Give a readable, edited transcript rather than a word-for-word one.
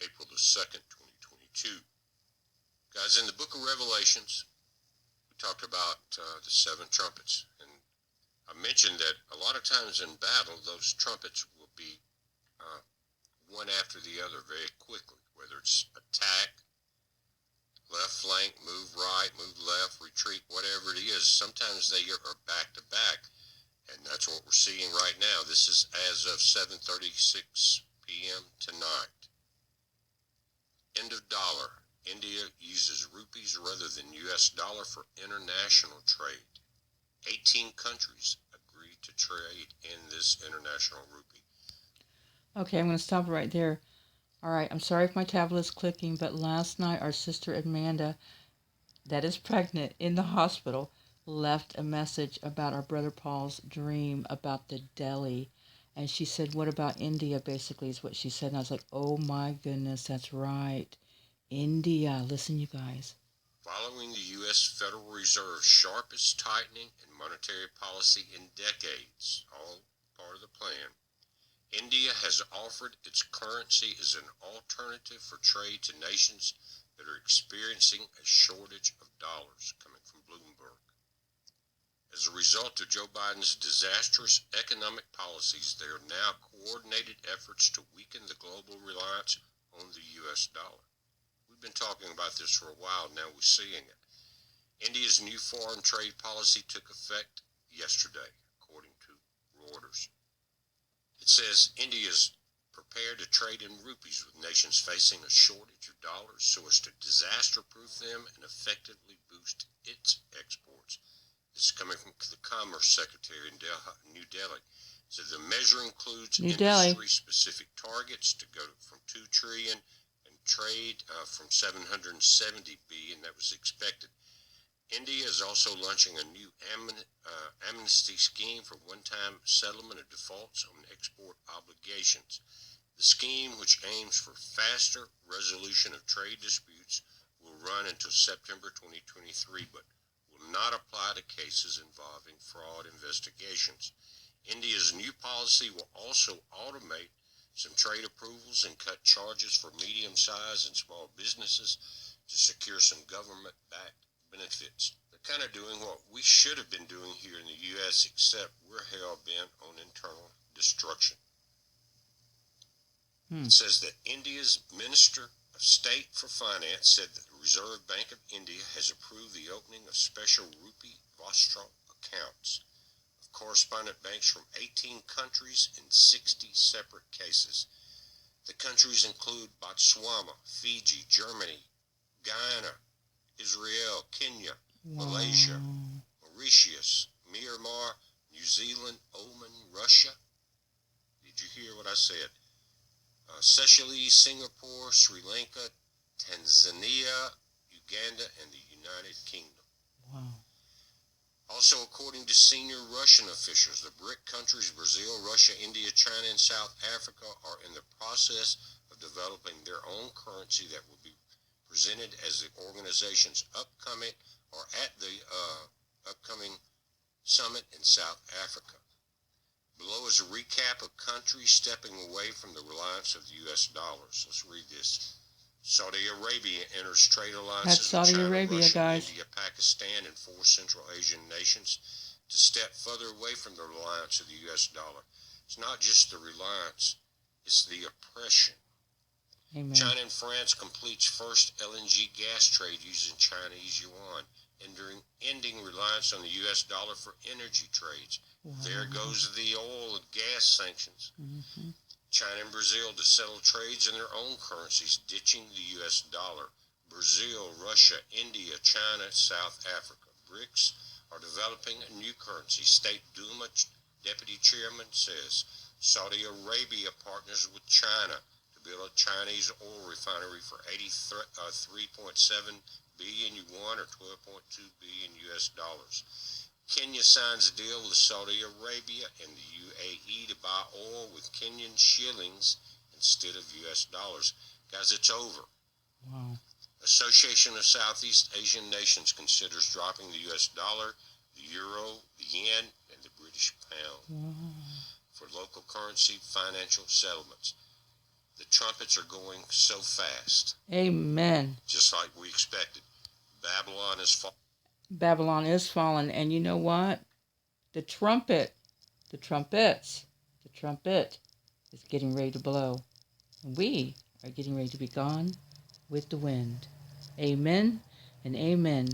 April the 2nd, 2022. Guys, in the book of Revelations, we talked about the seven trumpets. And I mentioned that a lot of times in battle, those trumpets will be one after the other very quickly, whether it's attack, left flank, move right, move left, retreat, whatever it is. Sometimes they are back to back, and that's what we're seeing right now. This is as of 7:36 p.m. tonight. End of dollar. India uses rupees rather than U.S. dollar for international trade. 18 countries agreed to trade in this international rupee. Okay, I'm going to stop right there. All right, I'm sorry if my tablet is clicking, but last night our sister Amanda, that is pregnant, in the hospital, left a message about our brother Paul's dream about the Deli. And she said, what about India, basically, is what she said. And I was like, oh my goodness, that's right. India. Listen, you guys. Following the U.S. Federal Reserve's sharpest tightening in monetary policy in decades, all part of the plan, India has offered its currency as an alternative for trade to nations that are experiencing a shortage of dollars, coming from Bloomberg. As a result of Joe Biden's disastrous economic policies, there are now coordinated efforts to weaken the global reliance on the U.S. dollar. We've been talking about this for a while, now we're seeing it. India's new foreign trade policy took effect yesterday, according to Reuters. It says India is prepared to trade in rupees with nations facing a shortage of dollars so as to disaster-proof them and effectively boost its exports. This is coming from the Commerce Secretary in New Delhi. So the measure includes industry-specific targets to go from 2 trillion and trade from 770 billion. That was expected. India is also launching a new amnesty scheme for one-time settlement of defaults on export obligations. The scheme, which aims for faster resolution of trade disputes, will run until September 2023, but will not apply to cases involving fraud investigations. India's new policy will also automate some trade approvals and cut charges for medium-sized and small businesses to secure some government-backed benefits. They're kind of doing what we should have been doing here in the U.S., except we're hell-bent on internal destruction. It says that India's Minister of State for Finance said that the Reserve Bank of India has approved the opening of special rupee Vostro accounts of correspondent banks from 18 countries in 60 separate cases. The countries include Botswana, Fiji, Germany, Guyana, Israel, Kenya, Malaysia, Mauritius, Myanmar, New Zealand, Oman, Russia. Did you hear what I said? Seychelles, Singapore, Sri Lanka, Tanzania, Uganda, and the United Kingdom. Wow. Also, according to senior Russian officials, the BRIC countries, Brazil, Russia, India, China, and South Africa, are in the process of developing their own currency that will be presented as the organization's upcoming summit in South Africa. Below is a recap of countries stepping away from the reliance of the U.S. dollars. Let's read this. Saudi Arabia enters trade alliances with China, Russia, India, Pakistan, and 4 Central Asian nations to step further away from the reliance of the U.S. dollar. It's not just the reliance, it's the oppression. Amen. China and France completes first LNG gas trade using Chinese yuan, ending reliance on the U.S. dollar for energy trades. Wow. There goes the oil and gas sanctions. Mm-hmm. China and Brazil to settle trades in their own currencies, ditching the U.S. dollar. Brazil, Russia, India, China, South Africa. BRICS are developing a new currency. State Duma Deputy Chairman says Saudi Arabia partners with China to build a Chinese oil refinery for 83.7 billion yuan or 12.2 billion U.S. dollars. Kenya signs a deal with Saudi Arabia and the UAE to buy oil with Kenyan shillings instead of U.S. dollars. Guys, it's over. Wow. Association of Southeast Asian Nations considers dropping the U.S. dollar, the euro, the yen, and the British pound for local currency financial settlements. The The trumpets are going so fast. Amen. Just like we expected. Babylon is falling. Babylon is fallen. And you know what? The trumpet, the trumpets, the trumpet is getting ready to blow. And we are getting ready to be gone with the wind. Amen and amen.